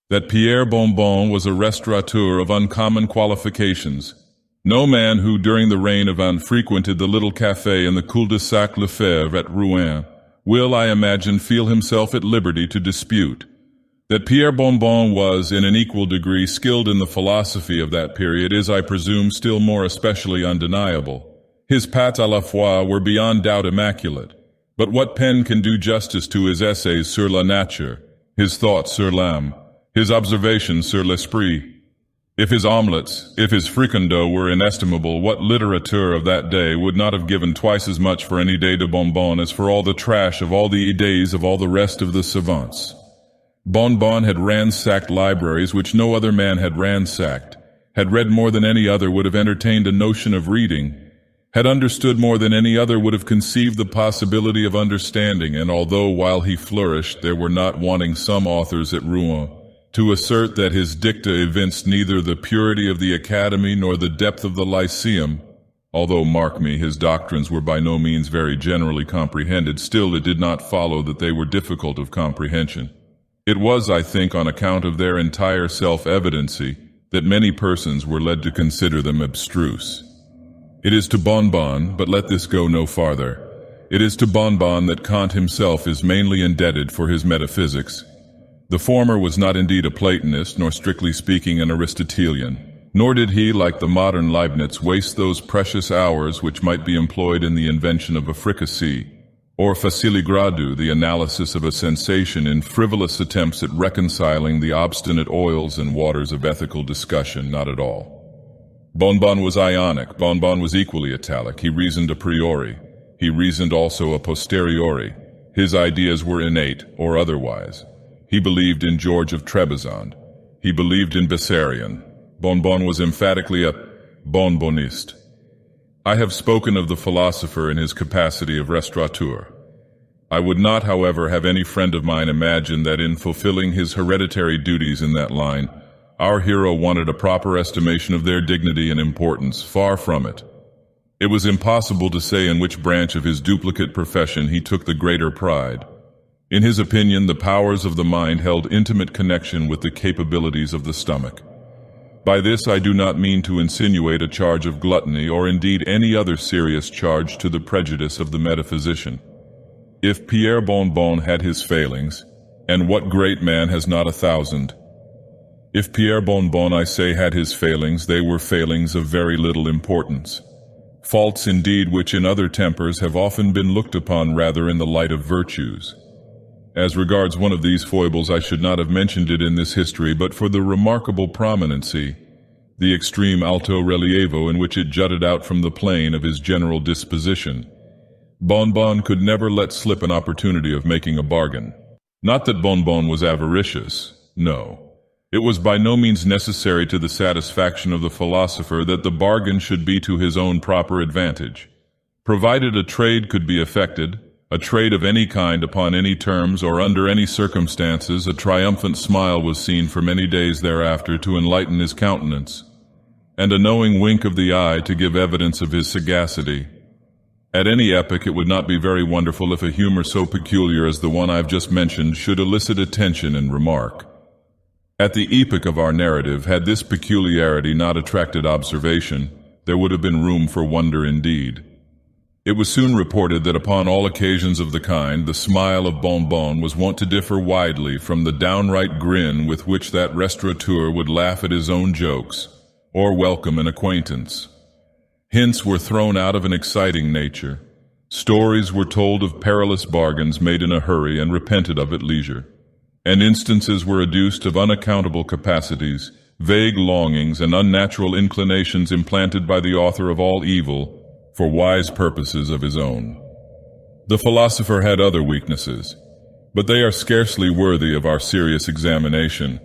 that Pierre Bonbon was a restaurateur of uncommon qualifications. No man who during the reign of Anne frequented the little café in the cul-de-sac Lefebvre at Ruan will, I imagine, feel himself at liberty to dispute. That Pierre Bonbon was, in an equal degree, skilled in the philosophy of that period is, I presume, still more especially undeniable. His pattes à la fois were beyond doubt immaculate. But what pen can do justice to his essays sur la nature, his thoughts sur l'âme, his observations sur l'esprit? If his omelettes, if his fricandeau were inestimable, what litterateur of that day would not have given twice as much for any idée de Bonbon as for all the trash of all the idées of all the rest of the savants? Bonbon had ransacked libraries which no other man had ransacked, had read more than any other would have entertained a notion of reading, had understood more than any other would have conceived the possibility of understanding, and although while he flourished there were not wanting some authors at Rouen to assert that his dicta evinced neither the purity of the academy nor the depth of the lyceum, although, mark me, his doctrines were by no means very generally comprehended, still it did not follow that they were difficult of comprehension. It was, I think, on account of their entire self-evidency that many persons were led to consider them abstruse. It is to Bonbon, but let this go no farther, it is to Bonbon that Kant himself is mainly indebted for his metaphysics. The former was not indeed a Platonist, nor strictly speaking an Aristotelian, nor did he, like the modern Leibniz, waste those precious hours which might be employed in the invention of a fricassee, or facile gradu, the analysis of a sensation, in frivolous attempts at reconciling the obstinate oils and waters of ethical discussion, not at all. Bonbon was ionic, Bonbon was equally italic, he reasoned a priori, he reasoned also a posteriori, his ideas were innate or otherwise. He believed in George of Trebizond, he believed in Bessarion. Bonbon was emphatically a bonboniste. I have spoken of the philosopher in his capacity of restaurateur. I would not, however, have any friend of mine imagine that in fulfilling his hereditary duties in that line, our hero wanted a proper estimation of their dignity and importance. Far from it. It was impossible to say in which branch of his duplicate profession he took the greater pride. In his opinion, the powers of the mind held intimate connection with the capabilities of the stomach. By this I do not mean to insinuate a charge of gluttony or indeed any other serious charge to the prejudice of the metaphysician. If Pierre Bonbon had his failings, and what great man has not 1,000? If Pierre Bonbon, I say, had his failings, they were failings of very little importance. Faults indeed which in other tempers have often been looked upon rather in the light of virtues. As regards one of these foibles, I should not have mentioned it in this history but for the remarkable prominency, the extreme alto relievo in which it jutted out from the plane of his general disposition. Bonbon could never let slip an opportunity of making a bargain. Not that Bonbon was avaricious, no. It was by no means necessary to the satisfaction of the philosopher that the bargain should be to his own proper advantage. Provided a trade could be effected, a trade of any kind upon any terms or under any circumstances, a triumphant smile was seen for many days thereafter to enlighten his countenance, and a knowing wink of the eye to give evidence of his sagacity. At any epoch it would not be very wonderful if a humor so peculiar as the one I've just mentioned should elicit attention and remark. At the epoch of our narrative, had this peculiarity not attracted observation, there would have been room for wonder indeed. It was soon reported that upon all occasions of the kind, the smile of Bonbon was wont to differ widely from the downright grin with which that restaurateur would laugh at his own jokes, or welcome an acquaintance. Hints were thrown out of an exciting nature. Stories were told of perilous bargains made in a hurry and repented of at leisure. And instances were adduced of unaccountable capacities, vague longings, and unnatural inclinations implanted by the author of all evil, for wise purposes of his own. The philosopher had other weaknesses, but they are scarcely worthy of our serious examination.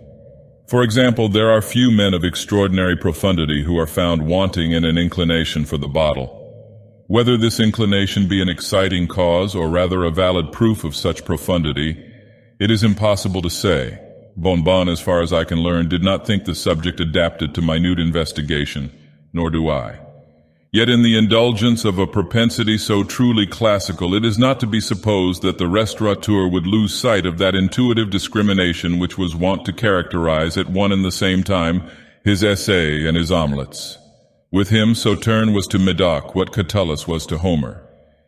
For example, there are few men of extraordinary profundity who are found wanting in an inclination for the bottle. Whether this inclination be an exciting cause or rather a valid proof of such profundity, it is impossible to say. Bonbon, as far as I can learn, did not think the subject adapted to minute investigation, nor do I. Yet in the indulgence of a propensity so truly classical, it is not to be supposed that the restaurateur would lose sight of that intuitive discrimination which was wont to characterize at one and the same time his essay and his omelettes. With him, Sauterne was to Medoc what Catullus was to Homer.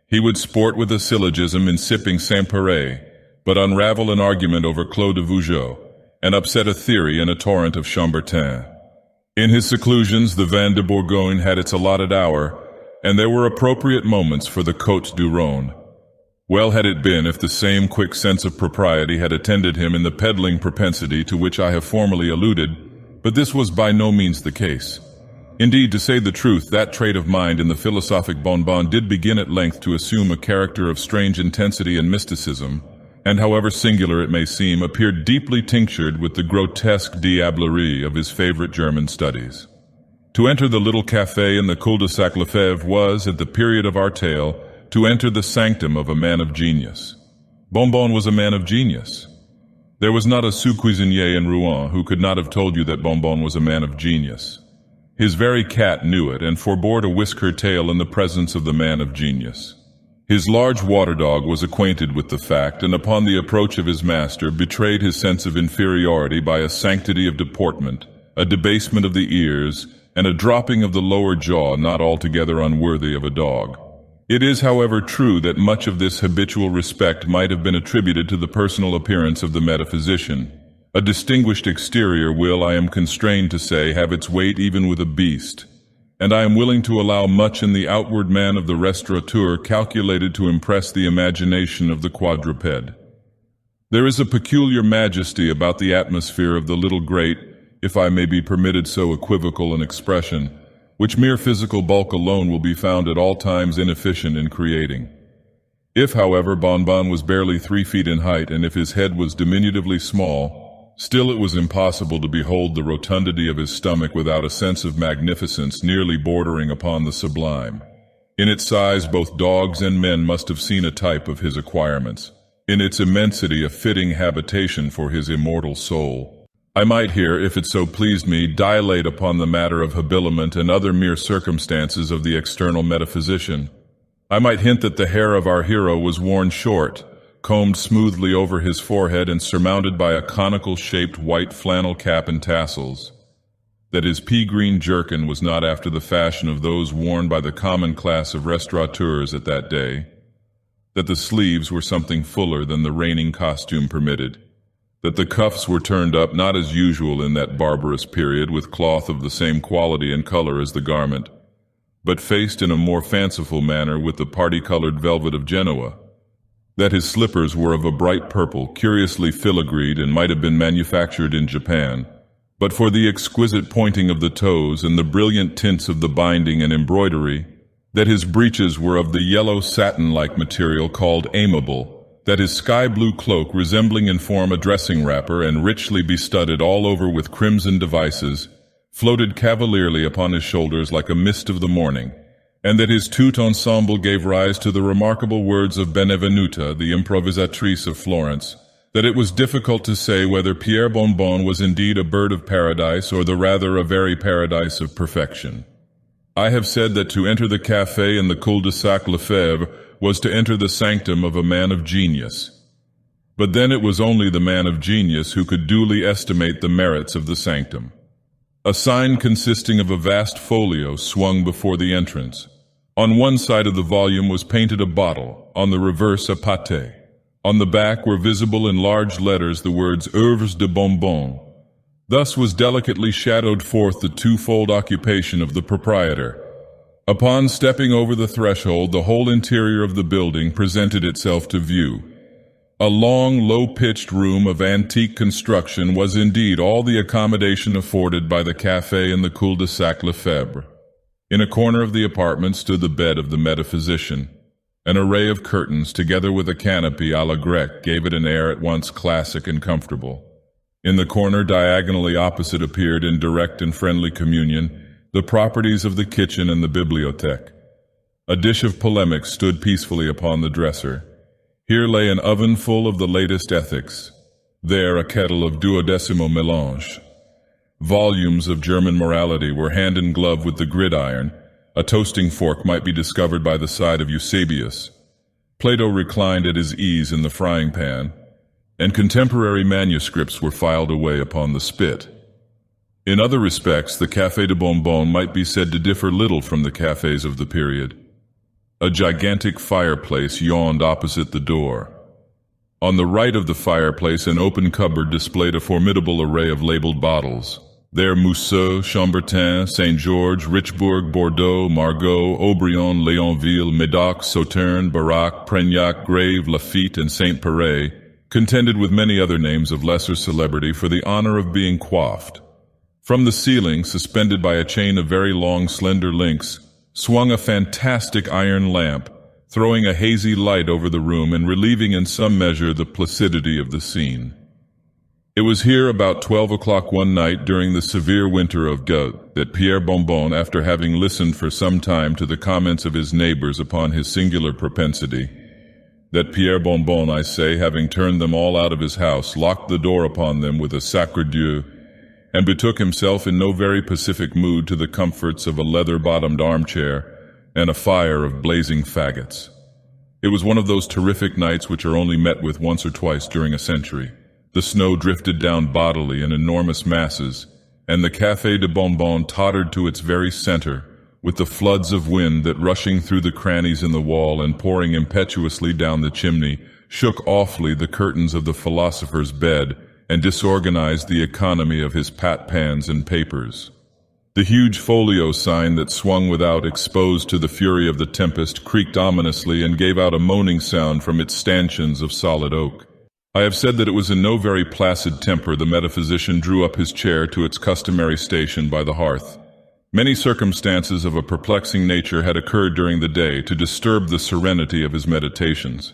He would sport with a syllogism in sipping Saint-Péray, but unravel an argument over Claude de Vougeot, and upset a theory in a torrent of Chambertin. In his seclusions, the vin de Bourgogne had its allotted hour, and there were appropriate moments for the Côte du Rhône. Well had it been if the same quick sense of propriety had attended him in the peddling propensity to which I have formerly alluded, but this was by no means the case. Indeed, to say the truth, that trait of mind in the philosophic bonbon did begin at length to assume a character of strange intensity and mysticism, and however singular it may seem, appeared deeply tinctured with the grotesque diablerie of his favorite German studies. To enter the little café in the cul-de-sac Lefebvre was, at the period of our tale, to enter the sanctum of a man of genius. Bonbon was a man of genius. There was not a sous-cuisinier in Ruan who could not have told you that Bonbon was a man of genius. His very cat knew it, and forbore to whisk her tail in the presence of the man of genius. His large water dog was acquainted with the fact, and upon the approach of his master betrayed his sense of inferiority by a sanctity of deportment, a debasement of the ears, and a dropping of the lower jaw not altogether unworthy of a dog. It is, however, true that much of this habitual respect might have been attributed to the personal appearance of the metaphysician. A distinguished exterior will, I am constrained to say, have its weight even with a beast, and I am willing to allow much in the outward man of the restaurateur calculated to impress the imagination of the quadruped. There is a peculiar majesty about the atmosphere of the little grate, if I may be permitted so equivocal an expression, which mere physical bulk alone will be found at all times inefficient in creating. If, however, Bonbon was barely 3 feet in height, and if his head was diminutively small, still it was impossible to behold the rotundity of his stomach without a sense of magnificence nearly bordering upon the sublime. In its size both dogs and men must have seen a type of his acquirements. In its immensity a fitting habitation for his immortal soul. I might here, if it so pleased me, dilate upon the matter of habiliment and other mere circumstances of the external metaphysician. I might hint that the hair of our hero was worn short, combed smoothly over his forehead and surmounted by a conical-shaped white flannel cap and tassels, that his pea-green jerkin was not after the fashion of those worn by the common class of restaurateurs at that day, that the sleeves were something fuller than the reigning costume permitted, that the cuffs were turned up not as usual in that barbarous period with cloth of the same quality and color as the garment, but faced in a more fanciful manner with the party-colored velvet of Genoa, that his slippers were of a bright purple, curiously filigreed, and might have been manufactured in Japan, but for the exquisite pointing of the toes and the brilliant tints of the binding and embroidery, that his breeches were of the yellow satin-like material called amiable, that his sky-blue cloak, resembling in form a dressing wrapper and richly bestudded all over with crimson devices, floated cavalierly upon his shoulders like a mist of the morning, and that his tout ensemble gave rise to the remarkable words of Benvenuta, the improvisatrice of Florence, that it was difficult to say whether Pierre Bonbon was indeed a bird of paradise or the rather a very paradise of perfection. I have said that to enter the café in the cul-de-sac Lefebvre was to enter the sanctum of a man of genius. But then it was only the man of genius who could duly estimate the merits of the sanctum. A sign consisting of a vast folio swung before the entrance. On one side of the volume was painted a bottle, on the reverse a pâté. On the back were visible in large letters the words Œuvres de Bonbon. Thus was delicately shadowed forth the twofold occupation of the proprietor. Upon stepping over the threshold, the whole interior of the building presented itself to view. A long, low-pitched room of antique construction was indeed all the accommodation afforded by the café in the cul-de-sac Lefebvre. In a corner of the apartment stood the bed of the metaphysician. An array of curtains, together with a canopy à la grecque, gave it an air at once classic and comfortable. In the corner diagonally opposite appeared, in direct and friendly communion, the properties of the kitchen and the bibliothèque. A dish of polemics stood peacefully upon the dresser. Here lay an oven full of the latest ethics. There a kettle of duodecimo mélange. Volumes of German morality were hand in glove with the gridiron. A toasting fork might be discovered by the side of Eusebius. Plato reclined at his ease in the frying pan, and contemporary manuscripts were filed away upon the spit. In other respects, the Café de Bonbon might be said to differ little from the cafés of the period. A gigantic fireplace yawned opposite the door. On the right of the fireplace, an open cupboard displayed a formidable array of labeled bottles. There Mousseau, Chambertin, St. George, Richebourg, Bordeaux, Margaux, Aubryon, Léonville, Médoc, Sauterne, Barac, Prégnac, Grave, Lafitte, and Saint Péray, contended with many other names of lesser celebrity for the honor of being quaffed. From the ceiling, suspended by a chain of very long, slender links, swung a fantastic iron lamp, throwing a hazy light over the room and relieving in some measure the placidity of the scene. It was here about 12 o'clock one night during the severe winter of Dagoth that Pierre Bonbon, after having listened for some time to the comments of his neighbors upon his singular propensity, Pierre Bonbon, I say, having turned them all out of his house, locked the door upon them with a sacre Dieu, and betook himself in no very pacific mood to the comforts of a leather-bottomed armchair and a fire of blazing faggots. It was one of those terrific nights which are only met with once or twice during a century. The snow drifted down bodily in enormous masses, and the Café de Bonbon tottered to its very center, with the floods of wind that, rushing through the crannies in the wall and pouring impetuously down the chimney, shook awfully the curtains of the philosopher's bed and disorganized the economy of his pat-pans and papers. The huge folio sign that swung without, exposed to the fury of the tempest, creaked ominously and gave out a moaning sound from its stanchions of solid oak. I have said that it was in no very placid temper the metaphysician drew up his chair to its customary station by the hearth. Many circumstances of a perplexing nature had occurred during the day to disturb the serenity of his meditations.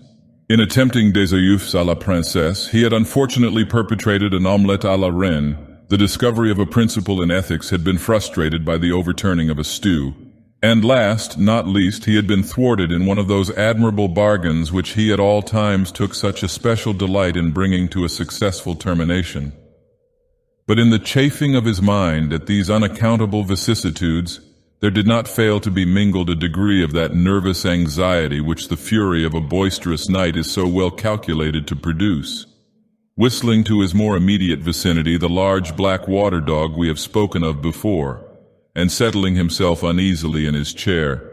In attempting des oeufs à la princesse, he had unfortunately perpetrated an omelette à la reine. The discovery of a principle in ethics had been frustrated by the overturning of a stew. And last, not least, he had been thwarted in one of those admirable bargains which he at all times took such a special delight in bringing to a successful termination. But in the chafing of his mind at these unaccountable vicissitudes, there did not fail to be mingled a degree of that nervous anxiety which the fury of a boisterous night is so well calculated to produce. Whistling to his more immediate vicinity the large black water dog we have spoken of before, and settling himself uneasily in his chair,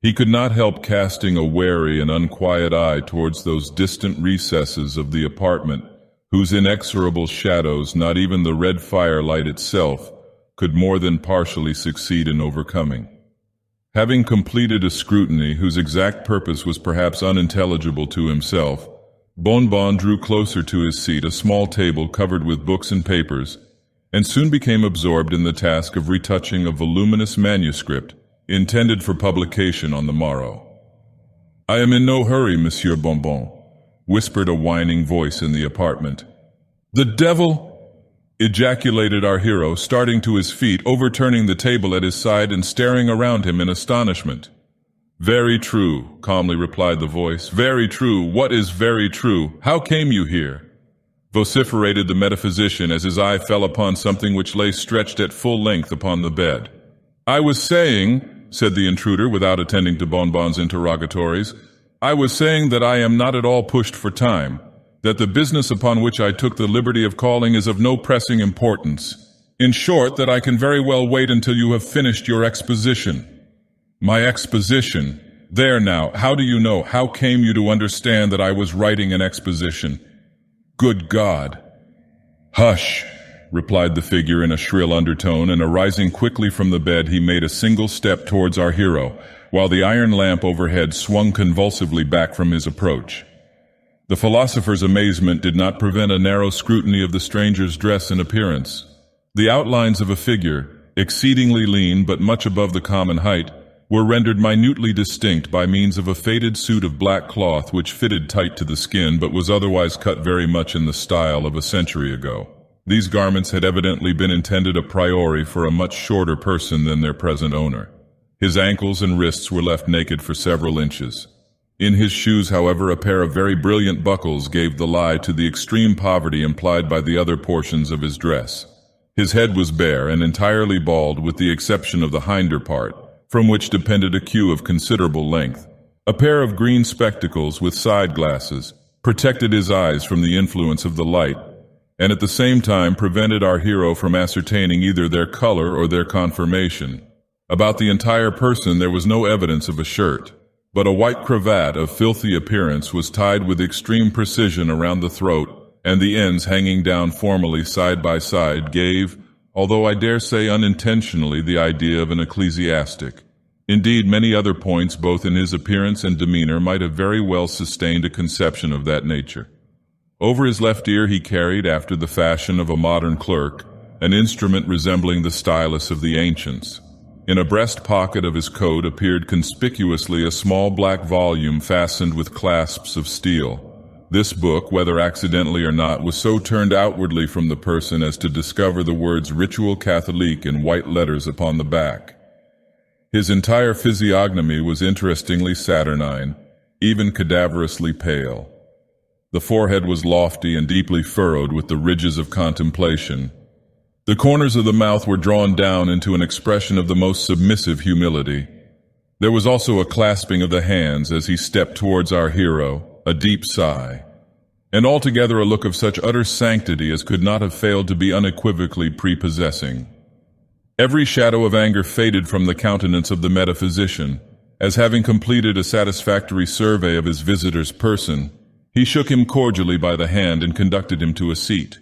he could not help casting a wary and unquiet eye towards those distant recesses of the apartment whose inexorable shadows not even the red firelight itself could more than partially succeed in overcoming. Having completed a scrutiny whose exact purpose was perhaps unintelligible to himself, Bonbon drew closer to his seat a small table covered with books and papers, and soon became absorbed in the task of retouching a voluminous manuscript intended for publication on the morrow. "I am in no hurry, Monsieur Bonbon," whispered a whining voice in the apartment. "The devil!" ejaculated our hero, starting to his feet, overturning the table at his side and staring around him in astonishment. "Very true," calmly replied the voice. "Very true. What is very true? How came you here?" vociferated the metaphysician as his eye fell upon something which lay stretched at full length upon the bed. "I was saying," said the intruder without attending to Bonbon's interrogatories, "I was saying that I am not at all pushed for time, that the business upon which I took the liberty of calling is of no pressing importance. In short, that I can very well wait until you have finished your exposition." "My exposition? There now, how do you know? How came you to understand that I was writing an exposition? Good God!" "Hush!" replied the figure in a shrill undertone, and arising quickly from the bed, he made a single step towards our hero, while the iron lamp overhead swung convulsively back from his approach. The philosopher's amazement did not prevent a narrow scrutiny of the stranger's dress and appearance. The outlines of a figure, exceedingly lean but much above the common height, were rendered minutely distinct by means of a faded suit of black cloth which fitted tight to the skin but was otherwise cut very much in the style of a century ago. These garments had evidently been intended a priori for a much shorter person than their present owner. His ankles and wrists were left naked for several inches. In his shoes, however, a pair of very brilliant buckles gave the lie to the extreme poverty implied by the other portions of his dress. His head was bare and entirely bald with the exception of the hinder part, from which depended a queue of considerable length. A pair of green spectacles with side glasses protected his eyes from the influence of the light, and at the same time prevented our hero from ascertaining either their color or their conformation. About the entire person there was no evidence of a shirt, but a white cravat of filthy appearance was tied with extreme precision around the throat, and the ends hanging down formally side by side gave, although I dare say unintentionally, the idea of an ecclesiastic. Indeed, many other points, both in his appearance and demeanor, might have very well sustained a conception of that nature. Over his left ear he carried, after the fashion of a modern clerk, an instrument resembling the stylus of the ancients. In a breast pocket of his coat appeared conspicuously a small black volume fastened with clasps of steel. This book, whether accidentally or not, was so turned outwardly from the person as to discover the words Ritual Catholique in white letters upon the back. His entire physiognomy was interestingly saturnine, even cadaverously pale. The forehead was lofty and deeply furrowed with the ridges of contemplation. The corners of the mouth were drawn down into an expression of the most submissive humility. There was also a clasping of the hands as he stepped towards our hero, a deep sigh, and altogether a look of such utter sanctity as could not have failed to be unequivocally prepossessing. Every shadow of anger faded from the countenance of the metaphysician, as having completed a satisfactory survey of his visitor's person, he shook him cordially by the hand and conducted him to a seat.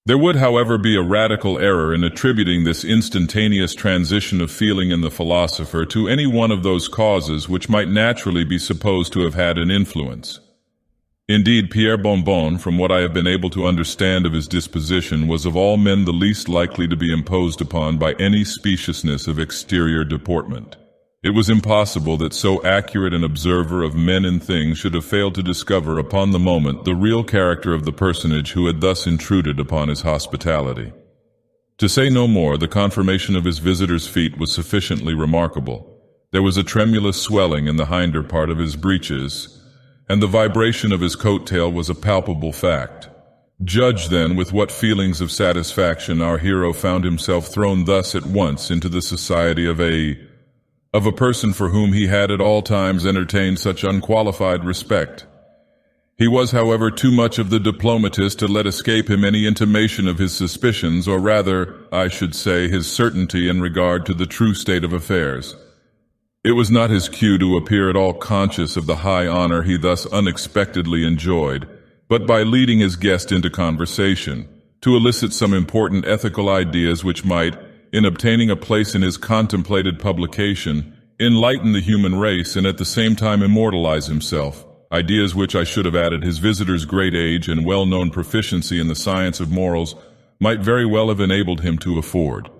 There would, however, be a radical error in attributing this instantaneous transition of feeling in the philosopher to any one of those causes which might naturally be supposed to have had an influence. Indeed, Pierre Bonbon, from what I have been able to understand of his disposition, was of all men the least likely to be imposed upon by any speciousness of exterior deportment. It was impossible that so accurate an observer of men and things should have failed to discover upon the moment the real character of the personage who had thus intruded upon his hospitality. To say no more, the conformation of his visitor's feet was sufficiently remarkable. There was a tremulous swelling in the hinder part of his breeches, and the vibration of his coat-tail was a palpable fact. Judge, then, with what feelings of satisfaction our hero found himself thrown thus at once into the society of a person for whom he had at all times entertained such unqualified respect. He was, however, too much of the diplomatist to let escape him any intimation of his suspicions, or rather, I should say, his certainty in regard to the true state of affairs. It was not his cue to appear at all conscious of the high honor he thus unexpectedly enjoyed, but by leading his guest into conversation, to elicit some important ethical ideas which might, in obtaining a place in his contemplated publication, enlighten the human race and at the same time immortalize himself, ideas which, I should have added, his visitor's great age and well-known proficiency in the science of morals might very well have enabled him to afford.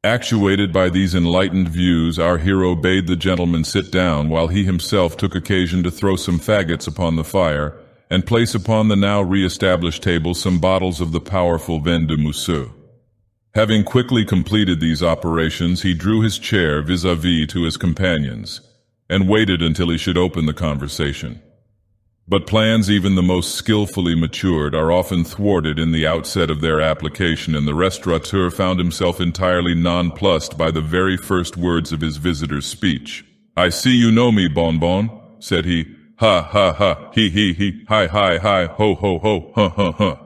Actuated by these enlightened views, our hero bade the gentleman sit down, while he himself took occasion to throw some faggots upon the fire and place upon the now re-established table some bottles of the powerful vin de Mousseux. Having quickly completed these operations, he drew his chair vis-à-vis to his companions, and waited until he should open the conversation. But plans even the most skillfully matured are often thwarted in the outset of their application, and the restaurateur found himself entirely nonplussed by the very first words of his visitor's speech. "I see you know me, Bonbon," said he. "Ha, ha, ha, he, hi, hi, ho, ho, ho, ha, ha, ha."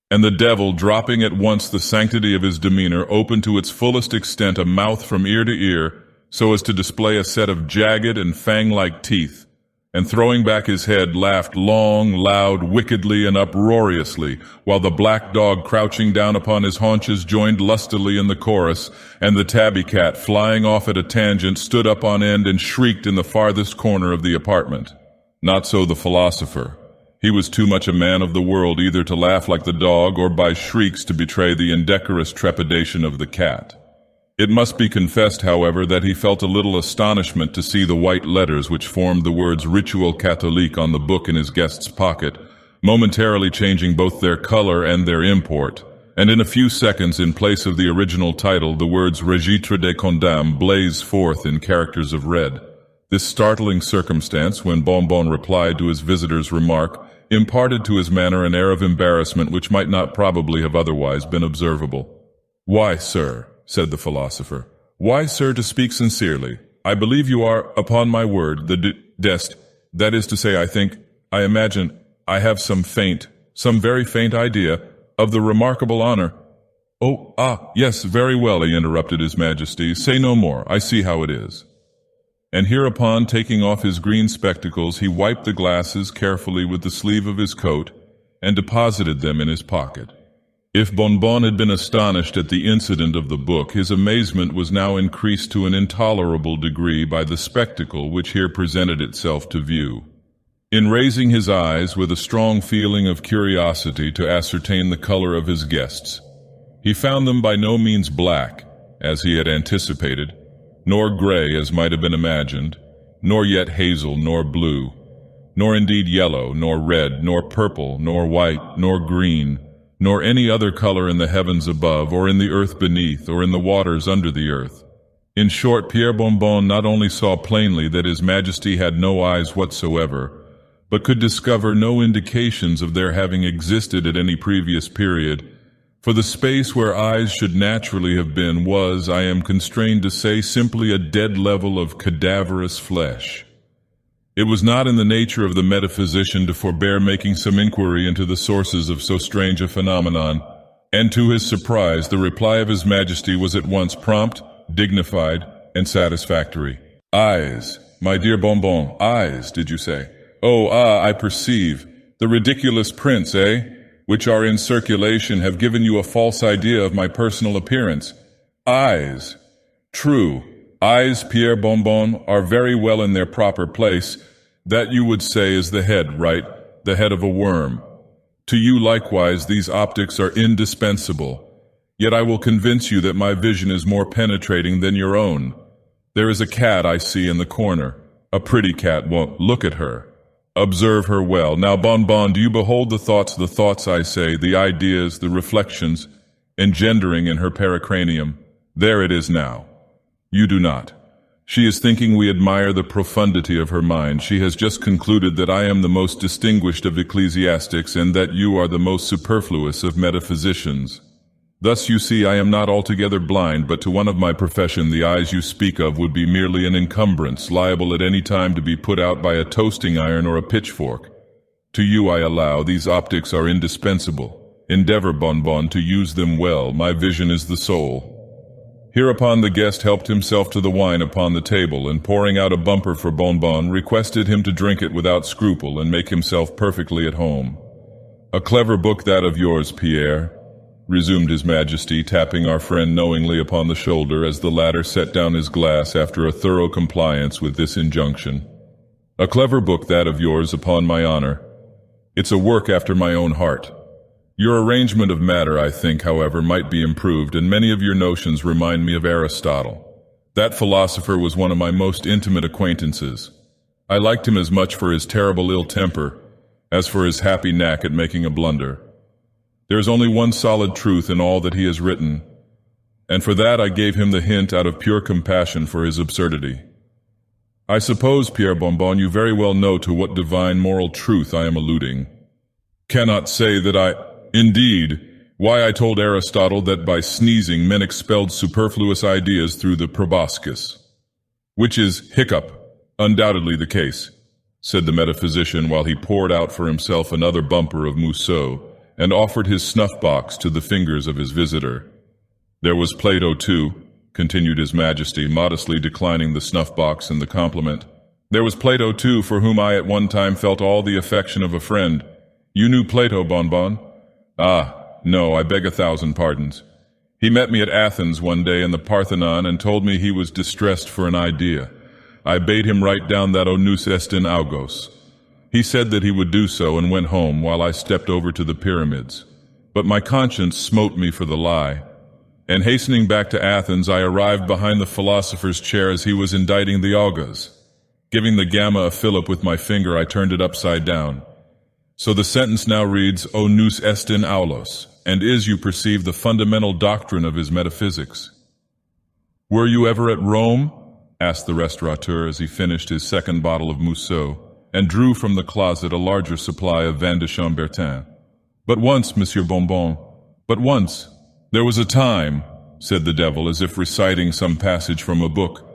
And the devil, dropping at once the sanctity of his demeanor, opened to its fullest extent a mouth from ear to ear, so as to display a set of jagged and fang-like teeth, and throwing back his head, laughed long, loud, wickedly, and uproariously, while the black dog crouching down upon his haunches joined lustily in the chorus, and the tabby cat, flying off at a tangent, stood up on end and shrieked in the farthest corner of the apartment. Not so the philosopher. He was too much a man of the world either to laugh like the dog or by shrieks to betray the indecorous trepidation of the cat. It must be confessed, however, that he felt a little astonishment to see the white letters which formed the words Ritual Catholique on the book in his guest's pocket, momentarily changing both their color and their import, and in a few seconds, in place of the original title, the words Registre des Condamnes blaze forth in characters of red. This startling circumstance, when Bonbon replied to his visitor's remark, imparted to his manner an air of embarrassment which might not probably have otherwise been observable. "Why, sir," said the philosopher, Why, sir, to speak sincerely, I believe you are, upon my word, the dest. That is to say, I imagine, I have some very faint idea of the remarkable honor. Oh, yes, very well, he interrupted His Majesty. Say no more. I see how it is. And hereupon, taking off his green spectacles, he wiped the glasses carefully with the sleeve of his coat and deposited them in his pocket. If Bonbon had been astonished at the incident of the book, his amazement was now increased to an intolerable degree by the spectacle which here presented itself to view. In raising his eyes with a strong feeling of curiosity to ascertain the color of his guests, he found them by no means black, as he had anticipated, nor gray as might have been imagined, nor yet hazel nor blue, nor indeed yellow, nor red, nor purple, nor white, nor green, nor any other color in the heavens above, or in the earth beneath, or in the waters under the earth. In short, Pierre Bonbon not only saw plainly that His Majesty had no eyes whatsoever, but could discover no indications of their having existed at any previous period, for the space where eyes should naturally have been was, I am constrained to say, simply a dead level of cadaverous flesh. It was not in the nature of the metaphysician to forbear making some inquiry into the sources of so strange a phenomenon, and to his surprise the reply of His Majesty was at once prompt, dignified, and satisfactory. Eyes, my dear Bonbon, eyes, did you say? Oh, I perceive. The ridiculous prints, which are in circulation have given you a false idea of my personal appearance. Eyes. True. Eyes, Pierre Bonbon, are very well in their proper place. That you would say is the head, right? The head of a worm. To you likewise these optics are indispensable. Yet I will convince you that my vision is more penetrating than your own. There is a cat I see in the corner. A pretty cat. Won't look at her. Observe her well. Now, Bonbon, do you behold the thoughts I say, the ideas, the reflections, engendering in her pericranium? There it is now. You do not. She is thinking we admire the profundity of her mind. She has just concluded that I am the most distinguished of ecclesiastics and that you are the most superfluous of metaphysicians. Thus, you see, I am not altogether blind, but to one of my profession the eyes you speak of would be merely an encumbrance, liable at any time to be put out by a toasting iron or a pitchfork. To you, I allow, these optics are indispensable. Endeavor, Bonbon, to use them well. My vision is the soul. Hereupon the guest helped himself to the wine upon the table, and pouring out a bumper for Bonbon, requested him to drink it without scruple and make himself perfectly at home. A clever book that of yours, Pierre, resumed His Majesty, tapping our friend knowingly upon the shoulder as the latter set down his glass after a thorough compliance with this injunction. A clever book that of yours, upon my honor. It's a work after my own heart. Your arrangement of matter, I think, however, might be improved, and many of your notions remind me of Aristotle. That philosopher was one of my most intimate acquaintances. I liked him as much for his terrible ill temper as for his happy knack at making a blunder. There is only one solid truth in all that he has written, and for that I gave him the hint out of pure compassion for his absurdity. I suppose, Pierre Bonbon, you very well know to what divine moral truth I am alluding. Cannot say that Indeed, why I told Aristotle that by sneezing men expelled superfluous ideas through the proboscis. Which is, hiccup, undoubtedly the case, said the metaphysician while he poured out for himself another bumper of Mousseau and offered his snuff-box to the fingers of his visitor. There was Plato, too, continued His Majesty, modestly declining the snuff-box and the compliment. There was Plato, too, for whom I at one time felt all the affection of a friend. You knew Plato, Bonbon? No, I beg 1,000 pardons. He met me at Athens one day in the Parthenon and told me he was distressed for an idea. I bade him write down that O nous est in augos. He said that he would do so and went home while I stepped over to the pyramids. But my conscience smote me for the lie, and hastening back to Athens I arrived behind the philosopher's chair as he was inditing the augurs. Giving the gamma a fillip with my finger, I turned it upside down. So the sentence now reads, O nous est in aulos, and is, you perceive, the fundamental doctrine of his metaphysics. Were you ever at Rome? Asked the restaurateur as he finished his second bottle of Mousseau, and drew from the closet a larger supply of vin de Chambertin. But once, Monsieur Bonbon, but once. There was a time, said the devil, as if reciting some passage from a book.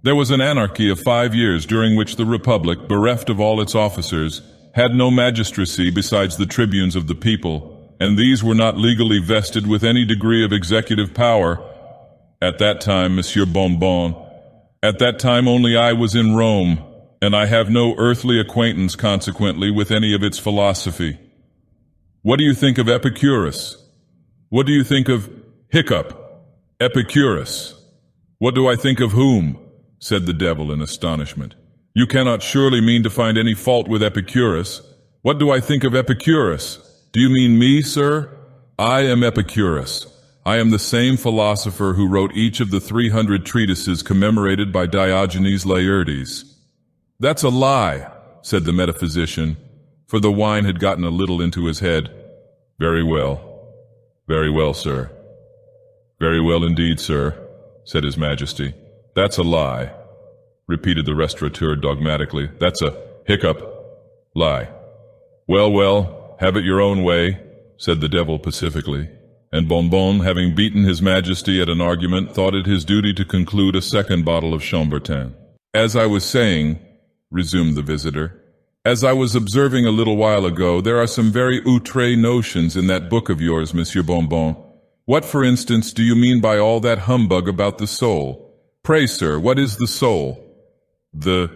There was an anarchy of 5 years during which the Republic, bereft of all its officers, had no magistracy besides the tribunes of the people, and these were not legally vested with any degree of executive power. At that time, Monsieur Bonbon, at that time only I was in Rome, and I have no earthly acquaintance, consequently, with any of its philosophy. What do you think of Epicurus? What do you think of Hiccup? Epicurus. What do I think of whom? Said the devil in astonishment. You cannot surely mean to find any fault with Epicurus. What do I think of Epicurus? Do you mean me, sir? I am Epicurus. I am the same philosopher who wrote each of the 300 treatises commemorated by Diogenes Laertes. That's a lie, said the metaphysician, for the wine had gotten a little into his head. Very well, sir. Very well indeed, sir, said his majesty. That's a lie, repeated the restaurateur dogmatically. That's a lie. Well, have it your own way, said the devil pacifically, and Bonbon, having beaten his majesty at an argument, thought it his duty to conclude a second bottle of Chambertin. As I was saying, resumed the visitor, as I was observing a little while ago, there are some very outré notions in that book of yours, Monsieur Bonbon. What, for instance, do you mean by all that humbug about the soul? Pray, sir, what is the soul? The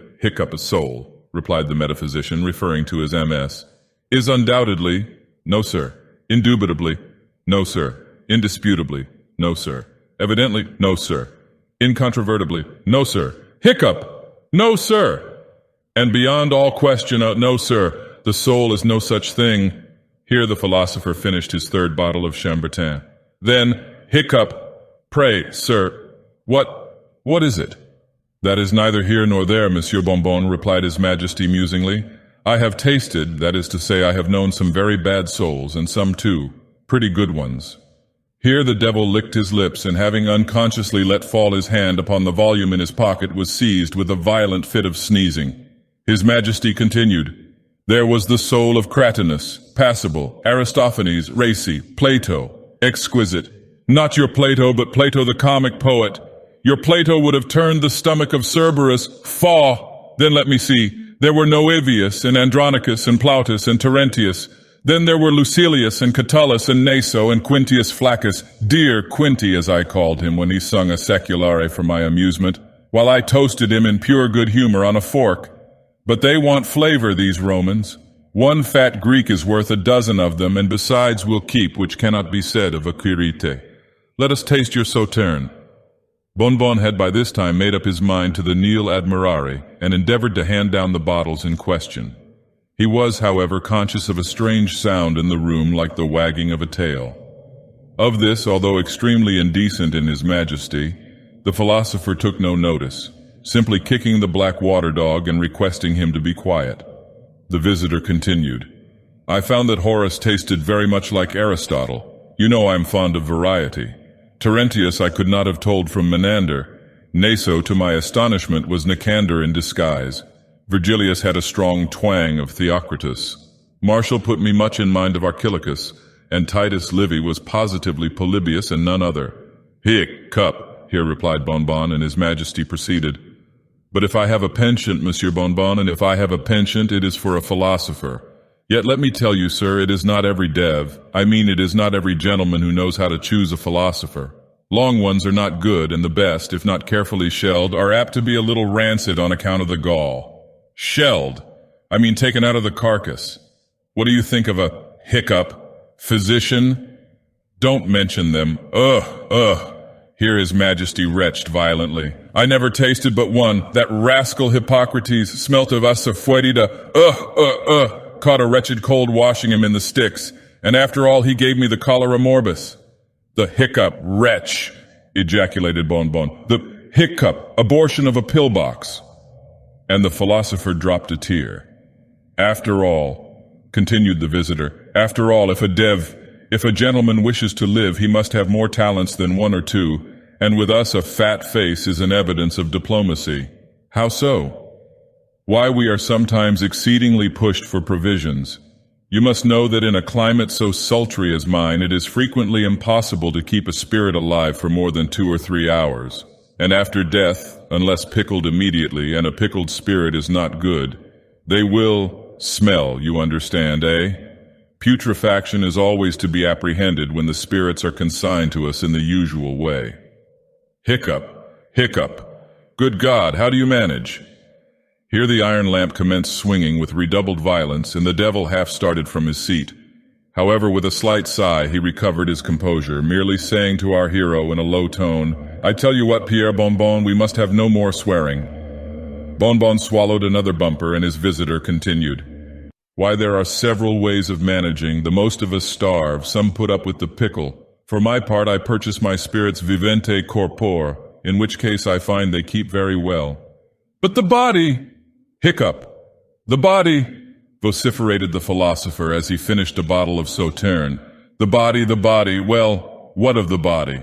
soul, replied the metaphysician, referring to his MS, is undoubtedly, no, sir, indubitably, no, sir, indisputably, no, sir, evidently, no, sir, incontrovertibly, no, sir, no, sir, and beyond all question, no, sir, the soul is no such thing. Here the philosopher finished his third bottle of Chambertin. Then, pray, sir, what is it? That is neither here nor there, Monsieur Bonbon, replied his majesty musingly. I have tasted, that is to say, I have known some very bad souls, and some, too, pretty good ones. Here the devil licked his lips, and having unconsciously let fall his hand upon the volume in his pocket, was seized with a violent fit of sneezing. His majesty continued, There was the soul of Cratinus, passable, Aristophanes, racy, Plato, exquisite. Not your Plato, but Plato the comic poet. Your Plato would have turned the stomach of Cerberus. Faugh! Then let me see. There were Noevius and Andronicus and Plautus and Terentius. Then there were Lucilius and Catullus and Naso and Quintius Flaccus, dear Quinty as I called him when he sung a seculare for my amusement, while I toasted him in pure good humor on a fork. But they want flavor, these Romans. One fat Greek is worth a dozen of them, and besides will keep, which cannot be said of a Quirite. Let us taste your sauterne. Bonbon had by this time made up his mind to the nil admirari, and endeavored to hand down the bottles in question. He was, however, conscious of a strange sound in the room like the wagging of a tail. Of this, although extremely indecent in his majesty, the philosopher took no notice, simply kicking the black water dog and requesting him to be quiet. The visitor continued, I found that Horace tasted very much like Aristotle. You know I am fond of variety. Terentius I could not have told from Menander. Naso, to my astonishment, was Nicander in disguise. Virgilius had a strong twang of Theocritus. Martial put me much in mind of Archilochus, and Titus Livy was positively Polybius and none other. Here replied Bonbon, and his majesty proceeded. But if I have a penchant, Monsieur Bonbon, and if I have a penchant, it is for a philosopher. Yet let me tell you, sir, it is not every it is not every gentleman who knows how to choose a philosopher. Long ones are not good, and the best, if not carefully shelled, are apt to be a little rancid on account of the gall. Shelled? I mean taken out of the carcass. What do you think of a physician? Don't mention them. Here his majesty retched violently. I never tasted but one. That rascal Hippocrates smelt of asafoetida. Caught a wretched cold washing him in the Styx, and after all he gave me the cholera morbus. The wretch, ejaculated Bonbon. The abortion of a pillbox. And the philosopher dropped a tear. After all, continued the visitor, after all, if a gentleman wishes to live, he must have more talents than one or two, and with us a fat face is an evidence of diplomacy. How so? Why, we are sometimes exceedingly pushed for provisions. You must know that in a climate so sultry as mine, it is frequently impossible to keep a spirit alive for more than 2 or 3 hours. And after death, unless pickled immediately, and a pickled spirit is not good, they will smell, you understand, eh? Putrefaction is always to be apprehended when the spirits are consigned to us in the usual way. Hiccup, hiccup. Good God, how do you manage? Here the iron lamp commenced swinging with redoubled violence, and the devil half started from his seat. However, with a slight sigh, he recovered his composure, merely saying to our hero in a low tone, "I tell you what, Pierre Bonbon, we must have no more swearing." Bonbon swallowed another bumper, and his visitor continued. "Why, there are several ways of managing. The most of us starve, some put up with the pickle. For my part, I purchase my spirits vivente corpore, in which case I find they keep very well." "But the body!" "Hiccup! The body!" vociferated the philosopher as he finished a bottle of Sauterne. The body, well, what of the body?"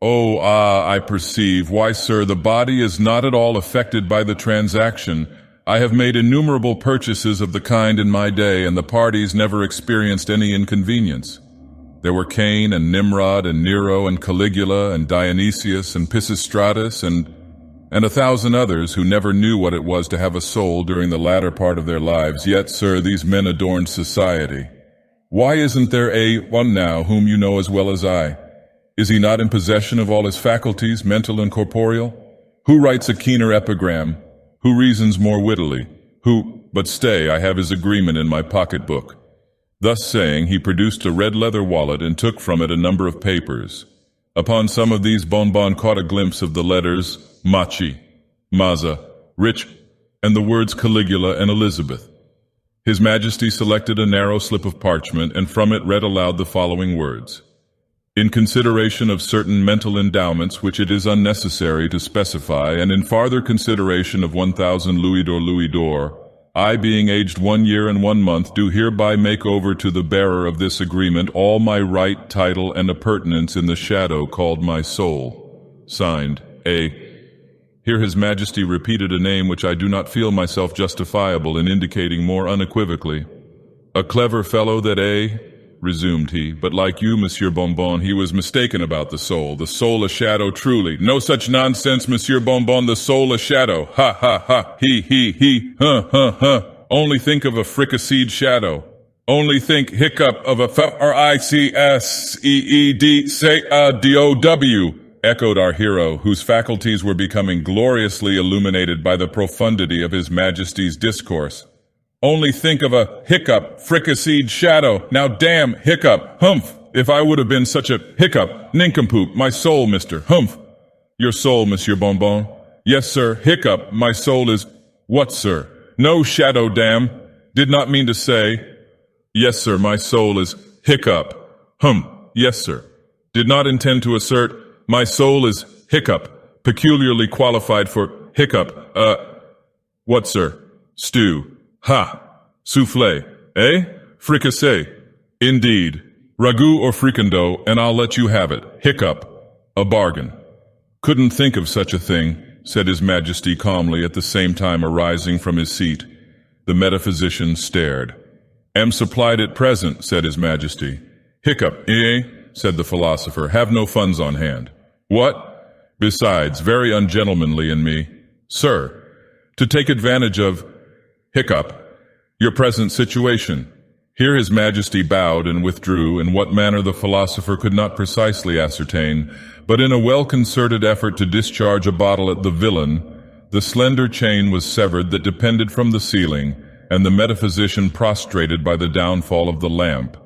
"Oh, I perceive. Why, sir, the body is not at all affected by the transaction. I have made innumerable purchases of the kind in my day, and the parties never experienced any inconvenience. There were Cain and Nimrod and Nero and Caligula and Dionysius and Pisistratus and 1,000 others who never knew what it was to have a soul during the latter part of their lives. Yet, sir, these men adorned society. Why isn't there one now whom you know as well as I? Is he not in possession of all his faculties, mental and corporeal? Who writes a keener epigram? Who reasons more wittily? But stay, I have his agreement in my pocketbook." Thus saying, he produced a red leather wallet and took from it a number of papers. Upon some of these Bonbon caught a glimpse of the letters Machi, Maza, Rich, and the words Caligula and Elizabeth. His Majesty selected a narrow slip of parchment and from it read aloud the following words. "In consideration of certain mental endowments which it is unnecessary to specify, and in farther consideration of 1,000 louis d'or, I, being aged 1 year and 1 month, do hereby make over to the bearer of this agreement all my right, title, and appurtenance in the shadow called my soul. Signed, A." Here His Majesty repeated a name which I do not feel myself justifiable in indicating more unequivocally. "A clever fellow that A," resumed he, "but like you, Monsieur Bonbon, he was mistaken about the soul a shadow truly. No such nonsense, Monsieur Bonbon, the soul a shadow. Ha, ha, ha, he, huh. Only think of a fricasseed shadow. Only think, hiccup, of a F-R-I-C-S-E-E-D, say, D-O-W, echoed our hero, whose faculties were becoming gloriously illuminated by the profundity of His Majesty's discourse. "Only think of a hiccup, fricasseed shadow. Now damn, hiccup, humph, if I would have been such a hiccup, nincompoop, my soul, mister, humph." "Your soul, Monsieur Bonbon?" "Yes, sir, hiccup, my soul is—" "What, sir?" "No shadow, damn. Did not mean to say—" "Yes, sir, my soul is hiccup. Yes, sir. Did not intend to assert, my soul is hiccup, peculiarly qualified for hiccup, what, sir? Stew. Ha! Soufflé, eh? Fricassé. Indeed. Ragout or fricandeau, and I'll let you have it. Hiccup. A bargain." "Couldn't think of such a thing," said His Majesty calmly, at the same time arising from his seat. The metaphysician stared. "Am supplied at present," said His Majesty. "Hiccup, eh?" said the philosopher. "Have no funds on hand." "What? Besides, very ungentlemanly in me." "Sir, to take advantage of—" "Hiccup, your present situation." Here His Majesty bowed and withdrew, in what manner the philosopher could not precisely ascertain, but in a well-concerted effort to discharge a bottle at the villain, the slender chain was severed that depended from the ceiling, and the metaphysician prostrated by the downfall of the lamp.